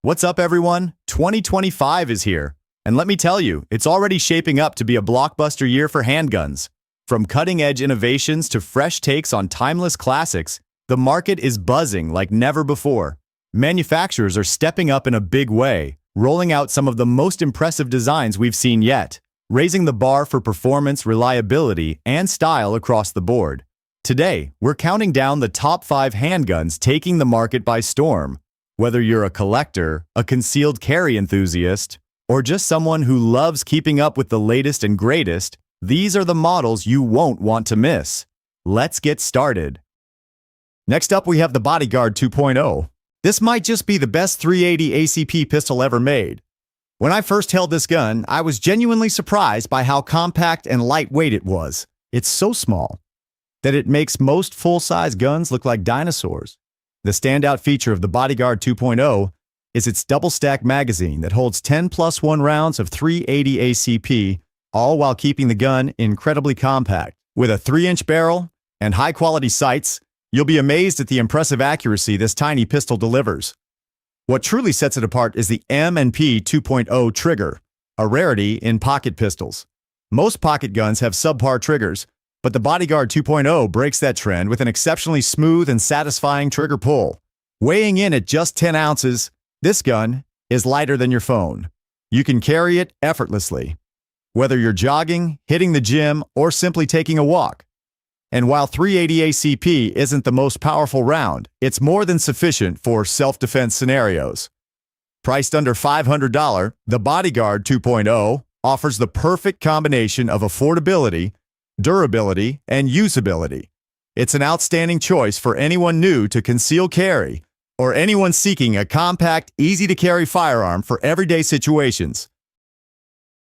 What's up, everyone? 2025 is here. And let me tell you, it's already shaping up to be a blockbuster year for handguns. From cutting-edge innovations to fresh takes on timeless classics, the market is buzzing like never before. Manufacturers are stepping up in a big way, rolling out some of the most impressive designs we've seen yet, raising the bar for performance, reliability, and style across the board. Today, we're counting down the top 5 handguns taking the market by storm. Whether you're a collector, a concealed carry enthusiast, or just someone who loves keeping up with the latest and greatest, these are the models you won't want to miss. Let's get started. Next up, we have the Bodyguard 2.0. This might just be the best 380 ACP pistol ever made. When I first held this gun, I was genuinely surprised by how compact and lightweight it was. It's so small that it makes most full-size guns look like dinosaurs. The standout feature of the Bodyguard 2.0 is its double-stack magazine that holds 10+1 rounds of 380 ACP, all while keeping the gun incredibly compact. With a 3-inch barrel and high-quality sights, you'll be amazed at the impressive accuracy this tiny pistol delivers. What truly sets it apart is the M&P 2.0 trigger, a rarity in pocket pistols. Most pocket guns have subpar triggers, but the Bodyguard 2.0 breaks that trend with an exceptionally smooth and satisfying trigger pull. Weighing in at just 10 ounces, this gun is lighter than your phone. You can carry it effortlessly, whether you're jogging, hitting the gym, or simply taking a walk. And while 380 ACP isn't the most powerful round, it's more than sufficient for self-defense scenarios. Priced under $500, the Bodyguard 2.0 offers the perfect combination of affordability, durability, and usability. It's an outstanding choice for anyone new to conceal carry or anyone seeking a compact, easy-to-carry firearm for everyday situations.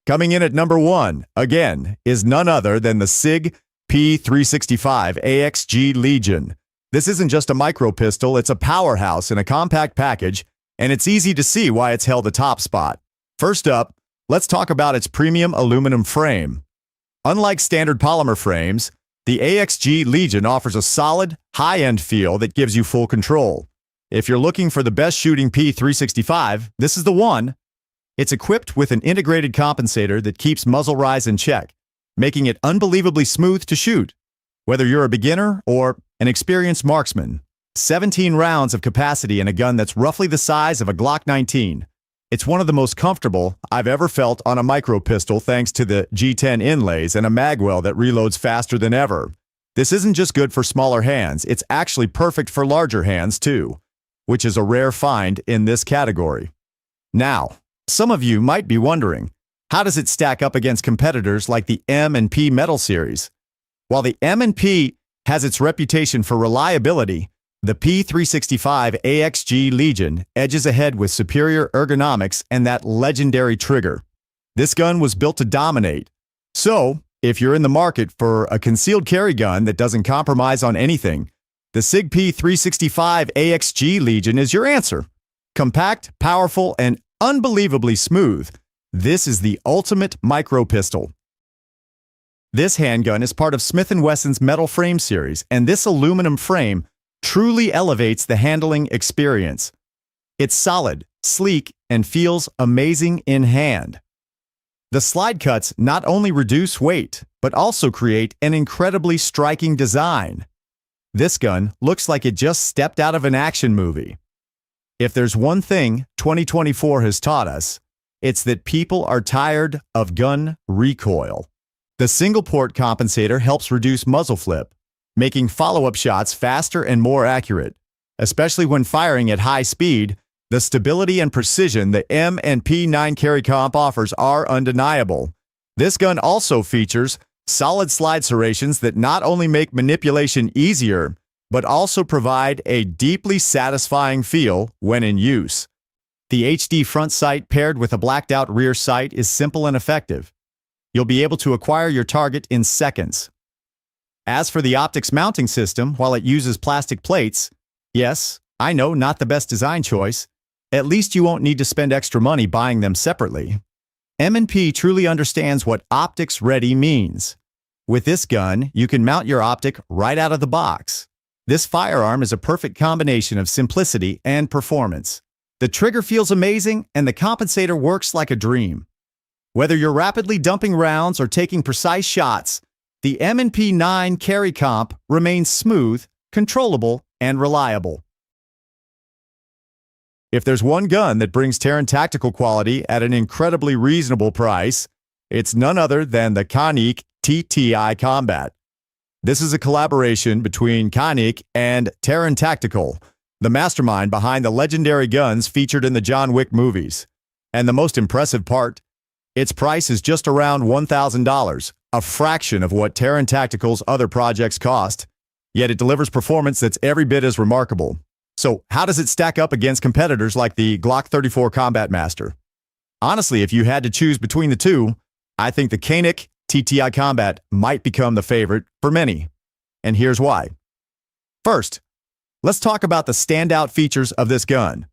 Coming in at number 1, again, is none other than the Sig P365 AXG Legion. This isn't just a micro pistol, it's a powerhouse in a compact package, and it's easy to see why it's held the top spot. First up, let's talk about its premium aluminum frame. Unlike standard polymer frames, the AXG Legion offers a solid, high-end feel that gives you full control. If you're looking for the best shooting P365, this is the one. It's equipped with an integrated compensator that keeps muzzle rise in check, making it unbelievably smooth to shoot. Whether you're a beginner or an experienced marksman, 17 rounds of capacity in a gun that's roughly the size of a Glock 19. It's one of the most comfortable I've ever felt on a micro pistol thanks to the G10 inlays and a magwell that reloads faster than ever. This isn't just good for smaller hands, it's actually perfect for larger hands too, which is a rare find in this category. Now, some of you might be wondering, how does it stack up against competitors like the M&P Metal Series? While the M&P has its reputation for reliability, the P365 AXG Legion edges ahead with superior ergonomics and that legendary trigger. This gun was built to dominate. So, if you're in the market for a concealed carry gun that doesn't compromise on anything, the Sig P365 AXG Legion is your answer. Compact, powerful, and unbelievably smooth, this is the ultimate micro pistol. This handgun is part of Smith & Wesson's metal frame series, and this aluminum frame truly elevates the handling experience. It's solid, sleek, and feels amazing in hand. The slide cuts not only reduce weight, but also create an incredibly striking design. This gun looks like it just stepped out of an action movie. If there's one thing 2024 has taught us, it's that people are tired of gun recoil. The single-port compensator helps reduce muzzle flip, making follow-up shots faster and more accurate. Especially when firing at high speed, the stability and precision the M&P 9 carry comp offers are undeniable. This gun also features solid slide serrations that not only make manipulation easier, but also provide a deeply satisfying feel when in use. The HD front sight paired with a blacked-out rear sight is simple and effective. You'll be able to acquire your target in seconds. As for the optics mounting system, while it uses plastic plates, yes, I know, not the best design choice, at least you won't need to spend extra money buying them separately. M&P truly understands what optics ready means. With this gun, you can mount your optic right out of the box. This firearm is a perfect combination of simplicity and performance. The trigger feels amazing, and the compensator works like a dream. Whether you're rapidly dumping rounds or taking precise shots, the M&P 9 carry comp remains smooth, controllable, and reliable. If there's one gun that brings Terran tactical quality at an incredibly reasonable price, it's none other than the KelTec TTI Combat. This is a collaboration between KelTec and Terran Tactical, the mastermind behind the legendary guns featured in the John Wick movies. And the most impressive part, its price is just around $1,000, a fraction of what Terran Tactical's other projects cost, yet it delivers performance that's every bit as remarkable. So how does it stack up against competitors like the Glock 34 Combat Master? Honestly, if you had to choose between the two, I think the KelTec TTI Combat might become the favorite for many. And here's why. First, let's talk about the standout features of this gun.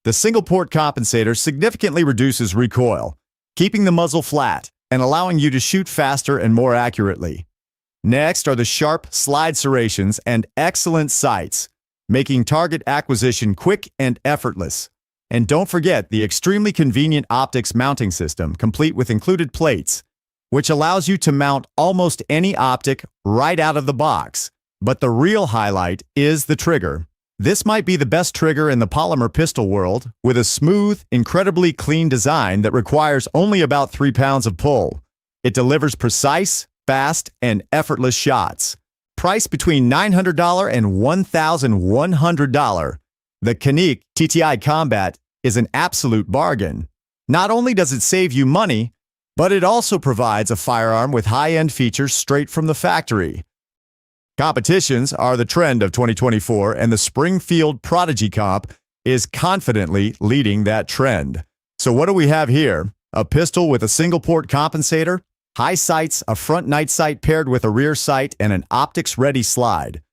The single-port compensator significantly reduces recoil, keeping the muzzle flat and allowing you to shoot faster and more accurately. Next are the sharp slide serrations and excellent sights, making target acquisition quick and effortless. And don't forget the extremely convenient optics mounting system, complete with included plates, which allows you to mount almost any optic right out of the box. But the real highlight is the trigger. This might be the best trigger in the polymer pistol world, with a smooth, incredibly clean design that requires only about 3 pounds of pull. It delivers precise, fast, and effortless shots. Priced between $900 and $1,100, the KelTec TTI Combat is an absolute bargain. Not only does it save you money, but it also provides a firearm with high-end features straight from the factory. Competitions are the trend of 2024, and the Springfield Prodigy comp is confidently leading that trend. So what do we have here? A pistol with a single-port compensator, high sights, a front night sight paired with a rear sight, and an optics-ready slide.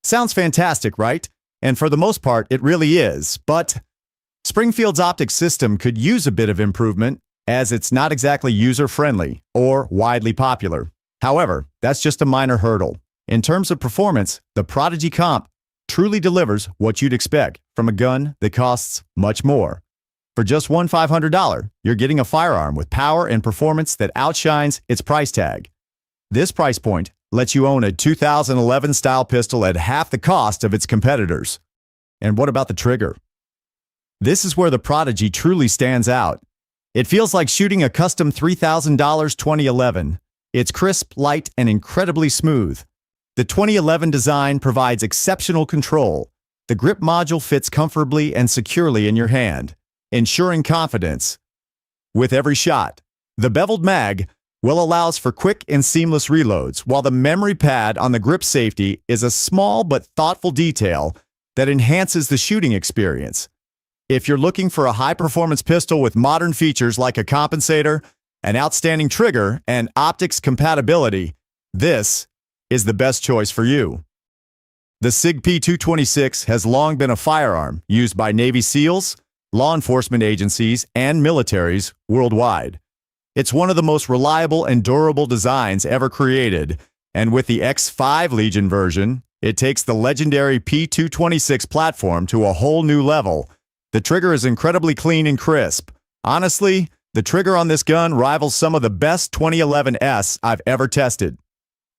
Sounds fantastic, right? And for the most part, it really is. But Springfield's optics system could use a bit of improvement, as it's not exactly user-friendly or widely popular. However, that's just a minor hurdle. In terms of performance, the Prodigy comp truly delivers what you'd expect from a gun that costs much more. For just $1,500, you're getting a firearm with power and performance that outshines its price tag. This price point lets you own a 2011 style pistol at half the cost of its competitors. And what about the trigger? This is where the Prodigy truly stands out. It feels like shooting a custom $3,000 2011. It's crisp, light, and incredibly smooth. The 2011 design provides exceptional control. The grip module fits comfortably and securely in your hand, ensuring confidence with every shot. The beveled mag allows for quick and seamless reloads, while the memory pad on the grip safety is a small but thoughtful detail that enhances the shooting experience. If you're looking for a high-performance pistol with modern features like a compensator, an outstanding trigger, and optics compatibility, this is the best choice for you. The Sig P226 has long been a firearm used by Navy SEALs, law enforcement agencies, and militaries worldwide. It's one of the most reliable and durable designs ever created, and with the X5 Legion version, it takes the legendary P226 platform to a whole new level. The trigger is incredibly clean and crisp. Honestly, the trigger on this gun rivals some of the best 2011s I've ever tested.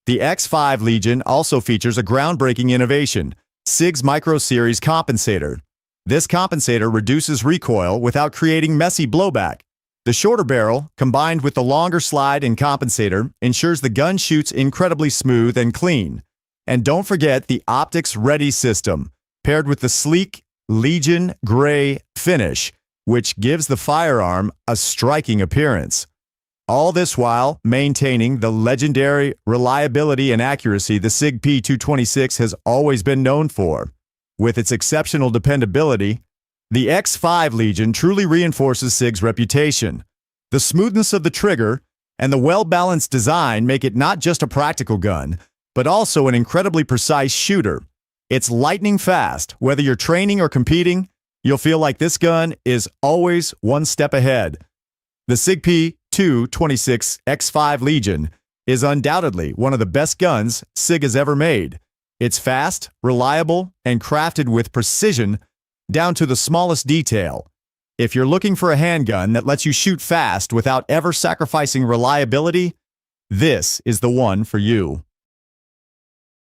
The X5 Legion also features a groundbreaking innovation, Sig's Micro Series compensator. This compensator reduces recoil without creating messy blowback. The shorter barrel, combined with the longer slide and compensator, ensures the gun shoots incredibly smooth and clean. And don't forget the optics ready system, paired with the sleek Legion gray finish, which gives the firearm a striking appearance. All this while maintaining the legendary reliability and accuracy the Sig P226 has always been known for. With its exceptional dependability, the X5 Legion truly reinforces Sig's reputation. The smoothness of the trigger and the well-balanced design make it not just a practical gun, but also an incredibly precise shooter. It's lightning fast. Whether you're training or competing, you'll feel like this gun is always one step ahead. The Sig P226 X5 Legion is undoubtedly one of the best guns Sig has ever made. It's fast, reliable, and crafted with precision down to the smallest detail. If you're looking for a handgun that lets you shoot fast without ever sacrificing reliability, this is the one for you.